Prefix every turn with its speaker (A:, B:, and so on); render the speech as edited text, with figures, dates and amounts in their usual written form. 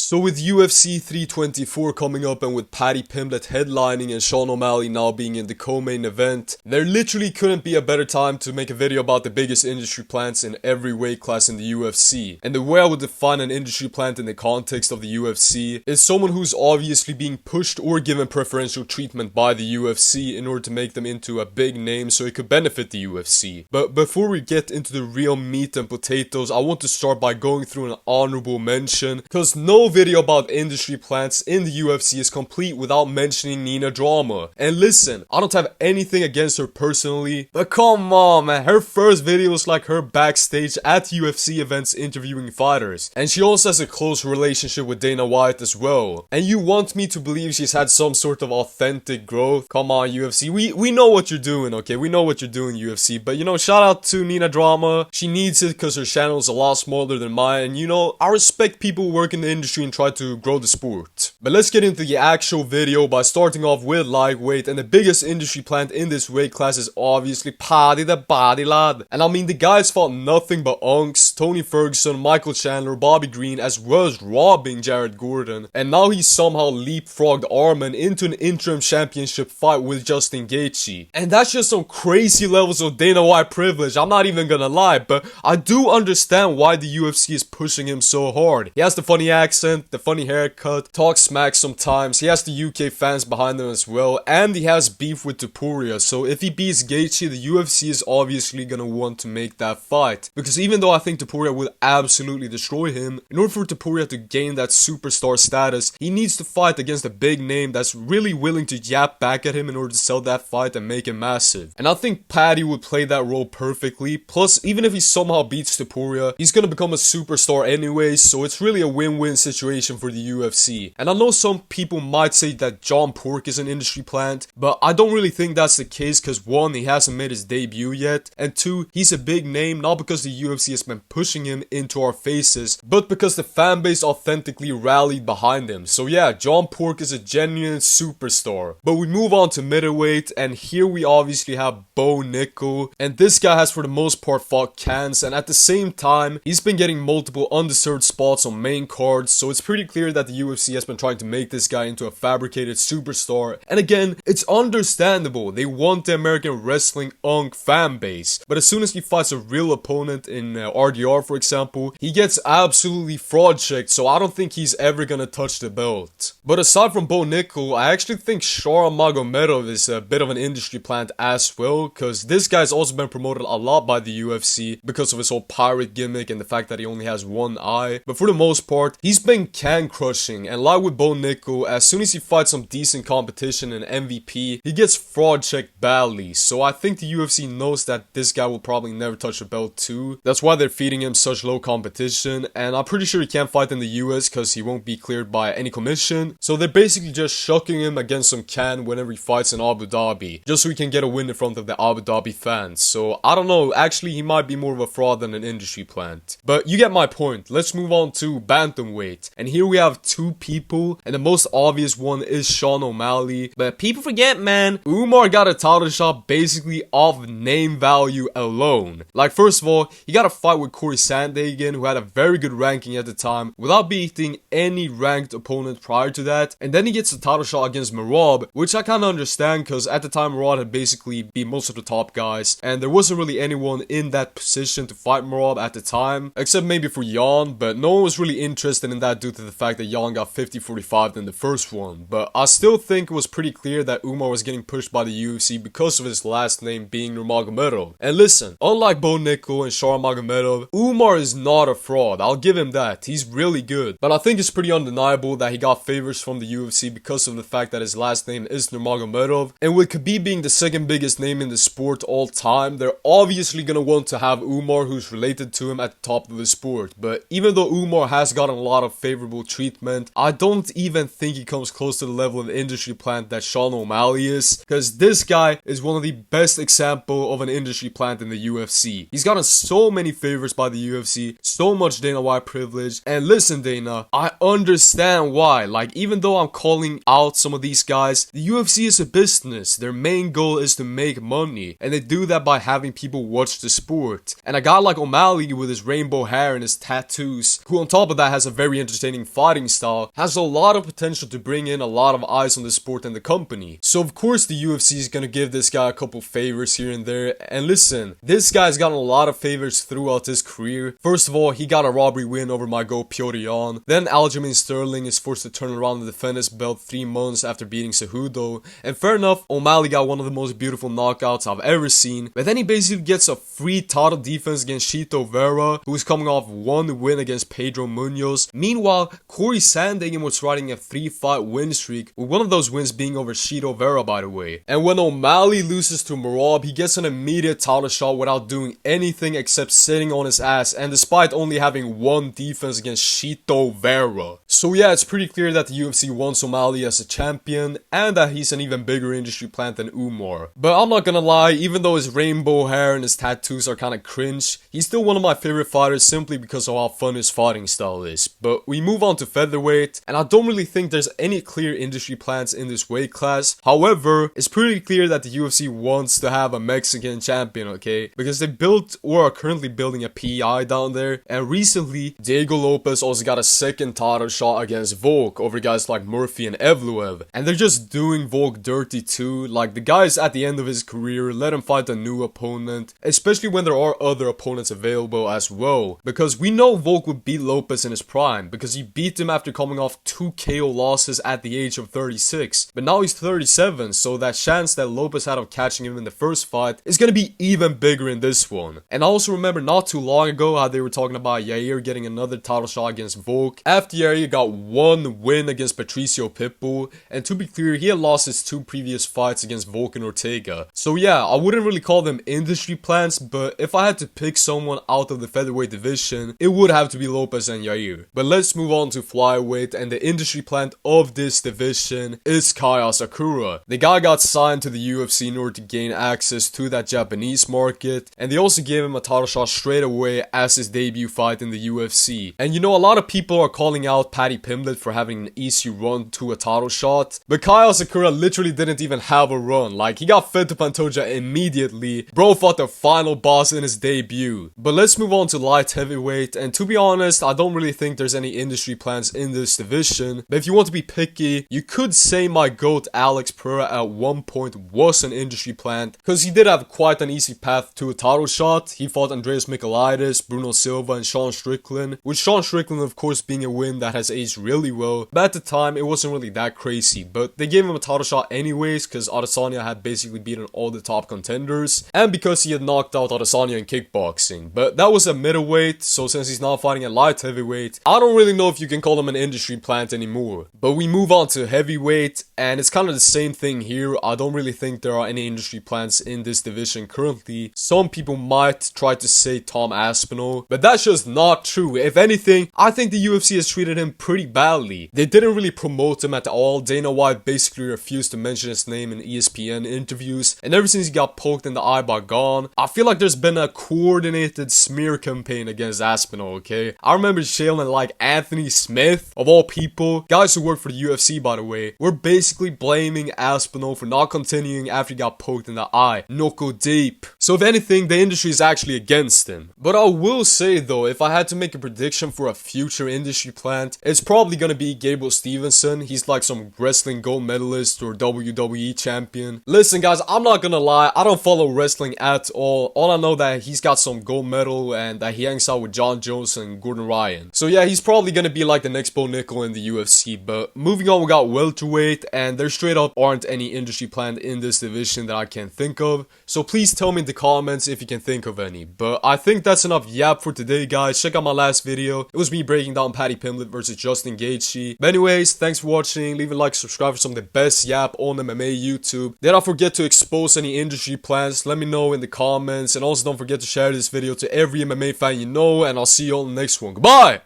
A: So with UFC 324 coming up and with Paddy Pimblett headlining and Sean O'Malley now being in the co-main event, there literally couldn't be a better time to make a video about the biggest industry plants in every weight class in the UFC. And the way I would define an industry plant in the context of the UFC is someone who's obviously being pushed or given preferential treatment by the UFC in order to make them into a big name so it could benefit the UFC. But before we get into the real meat and potatoes, I want to start by going through an honorable mention, because no video about industry plants in the UFC is complete without mentioning Nina Drama. And listen, I don't have anything against her personally, but come on man, her first video was like her backstage at UFC events interviewing fighters. And she also has a close relationship with Dana White as well. And you want me to believe she's had some sort of authentic growth? Come on UFC, we know what you're doing, okay? We know what you're doing UFC, but you know, shout out to Nina Drama. She needs it because her channel is a lot smaller than mine, and you know, I respect people who work in the industry and try to grow the sport. But let's get into the actual video by starting off with lightweight, and the biggest industry plant in this weight class is obviously Paddy the Body Lad. And I mean, the guy's fought nothing but unks, Tony Ferguson, Michael Chandler, Bobby Green, as well as robbing Jared Gordon. And now he's somehow leapfrogged Arman into an interim championship fight with Justin Gaethje. And that's just some crazy levels of Dana White privilege, I'm not even gonna lie, but I do understand why the UFC is pushing him so hard. He has the funny accent, the funny haircut, talks smack sometimes, he has the UK fans behind him as well, and he has beef with Topuria, so if he beats Gaethje, the UFC is obviously gonna want to make that fight. Because even though I think Topuria will absolutely destroy him, in order for Topuria to gain that superstar status, he needs to fight against a big name that's really willing to yap back at him in order to sell that fight and make it massive. And I think Paddy would play that role perfectly, plus even if he somehow beats Topuria, he's gonna become a superstar anyways, so it's really a win-win situation for the UFC. And I know some people might say that John Pork is an industry plant, but I don't really think that's the case because one, he hasn't made his debut yet, and two, he's a big name not because the UFC has been pushing him into our faces, but because the fanbase authentically rallied behind him. So yeah, John Pork is a genuine superstar. But we move on to middleweight, and here we obviously have Bo Nickel, and this guy has for the most part fought cans, and at the same time, he's been getting multiple undeserved spots on main cards, so it's pretty clear that the UFC has been trying to make this guy into a fabricated superstar. And again, it's understandable, they want the American wrestling unk fan base, but as soon as he fights a real opponent in RDR for example, he gets absolutely fraud checked, so I don't think he's ever gonna touch the belt. But aside from Bo Nickel, I actually think Shara Magomedov is a bit of an industry plant as well, because this guy's also been promoted a lot by the UFC because of his whole pirate gimmick and the fact that he only has one eye. But for the most part, he's been can crushing, and like with Bo Nickel, as soon as he fights some decent competition in MVP, he gets fraud checked badly. So I think the UFC knows that this guy will probably never touch a belt too. That's why they're feeding him such low competition, and I'm pretty sure he can't fight in the US because he won't be cleared by any commission. So they're basically just shucking him against some can whenever he fights in Abu Dhabi, just so he can get a win in front of the Abu Dhabi fans. So I don't know, actually he might be more of a fraud than an industry plant. But you get my point. Let's move on to bantamweight, and here we have two people, and the most obvious one is Sean O'Malley. But people forget, man, Umar got a title shot basically off name value alone. Like, first of all, he got a fight with Corey Sandhagen, who had a very good ranking at the time, without beating any ranked opponent prior to that. And then he gets a title shot against Merab, which I kind of understand because at the time Merab had basically beat most of the top guys, and there wasn't really anyone in that position to fight Merab at the time, except maybe for Jan, but no one was really interested in that due to the fact that Jan got 50-45 in the first one. But I still think it was pretty clear that Umar was getting pushed by the UFC because of his last name being Nurmagomedov. And listen, unlike Bo Nickel and Shara Magomedov, Umar is not a fraud, I'll give him that, he's really good. But I think it's pretty undeniable that he got favors from the UFC because of the fact that his last name is Nurmagomedov, and with Khabib being the second biggest name in the sport all time, they're obviously gonna want to have Umar, who's related to him, at the top of the sport. But even though Umar has gotten a lot of favorable treatment, I don't don't even think he comes close to the level of industry plant that Sean O'Malley is, because this guy is one of the best example of an industry plant in the UFC. He's gotten so many favors by the UFC, so much Dana White privilege, and listen Dana, I understand why. Like, even though I'm calling out some of these guys, the UFC is a business. Their main goal is to make money, and they do that by having people watch the sport. And a guy like O'Malley with his rainbow hair and his tattoos, who on top of that has a very entertaining fighting style, has a lot of potential to bring in a lot of eyes on the sport and the company. So of course the UFC is gonna give this guy a couple favors here and there. And listen, this guy's gotten a lot of favors throughout his career. First of all, he got a robbery win over my GOAT Petr Yan. Then Aljamain Sterling is forced to turn around and defend his belt 3 months after beating Cejudo. And fair enough, O'Malley got one of the most beautiful knockouts I've ever seen. But then he basically gets a free title defense against Chito Vera, who is coming off one win against Pedro Munoz. Meanwhile, Corey Sandhagen was riding a 3-fight win streak, with one of those wins being over Chito Vera, by the way. And when O'Malley loses to Merab, he gets an immediate title shot without doing anything except sitting on his ass, and despite only having one defense against Chito Vera. So yeah, it's pretty clear that the UFC wants O'Malley as a champion, and that he's an even bigger industry plant than Umar. But I'm not gonna lie, even though his rainbow hair and his tattoos are kinda cringe, he's still one of my favorite fighters simply because of how fun his fighting style is. But we move on to featherweight, and I don't really think there's any clear industry plans in this weight class. However, it's pretty clear that the UFC wants to have a Mexican champion, okay? Because they built or are currently building a PI down there, and recently Diego Lopez also got a second title shot against Volk over guys like Murphy and Evloev, and they're just doing Volk dirty too. Like, the guy's at the end of his career, let him fight a new opponent, especially when there are other opponents available as well, because we know Volk would beat Lopez in his prime because he beat him after coming off 2 KO losses at the age of 36, but now he's 37, so that chance that Lopez had of catching him in the first fight is gonna be even bigger in this one. And I also remember not too long ago how they were talking about Yair getting another title shot against Volk after Yair got one win against Patricio Pitbull, and to be clear, he had lost his 2 previous fights against Volk and Ortega. So yeah, I wouldn't really call them industry plants, but if I had to pick someone out of the featherweight division, it would have to be Lopez and Yair. But let's move on to flyweight, and the industry plant of this division is Kai Asakura. The guy got signed to the UFC in order to gain access to that Japanese market, and they also gave him a title shot straight away as his debut fight in the UFC. And you know, a lot of people are calling out Paddy Pimblett for having an easy run to a title shot, but Kai Asakura literally didn't even have a run. Like, he got fed to Pantoja immediately. Bro fought the final boss in his debut. But let's move on to light heavyweight, and to be honest, I don't really think there's any industry plans in this division, but if you want to be picky, you could say my GOAT Alex Pereira at one point was an industry plant, because he did have quite an easy path to a title shot. He fought Andreas Michailidis, Bruno Silva, and Sean Strickland, with Sean Strickland of course being a win that has aged really well, but at the time it wasn't really that crazy. But they gave him a title shot anyways because Adesanya had basically beaten all the top contenders, and because he had knocked out Adesanya in kickboxing. But that was a middleweight, so since he's now fighting at light heavyweight, I don't really know if you can call him an industry plant anymore. But we move on to heavyweight, and it's kind of the same thing here. I don't really think there are any industry plants in this division currently. Some people might try to say Tom Aspinall, but that's just not true. If anything, I think the UFC has treated him pretty badly. They didn't really promote him at all. Dana White basically refused to mention his name in ESPN interviews, and ever since he got poked in the eye by Gon, I feel like there's been a coordinated smear campaign against Aspinall, okay? I remember Shailen like Anthony Smith, of all people, guys who work for the UFC by the way, were basically blaming Aspinall for not continuing after he got poked in the eye. Knuckle deep. So if anything, the industry is actually against him. But I will say though, if I had to make a prediction for a future industry plant, it's probably gonna be Gabriel Stevenson. He's like some wrestling gold medalist or WWE champion. Listen guys, I'm not gonna lie, I don't follow wrestling at all. All I know that he's got some gold medal and that he hangs out with John Jones and Gordon Ryan. So yeah, he's probably gonna be like the next Bo Nickel in the UFC. But moving on, we got welterweight, and there straight up aren't any industry plant in this division that I can think of. So please tell me in the comments if you can think of any. But I think that's enough yap for today guys. Check out my last video. It was me breaking down Paddy Pimblett versus Justin Gaethje. But anyways, thanks for watching. Leave a like, subscribe for some of the best yap on MMA YouTube. Then don't forget to expose any industry plans. Let me know in the comments, and also don't forget to share this video to every MMA fan you know, and I'll see you on the next one. Goodbye!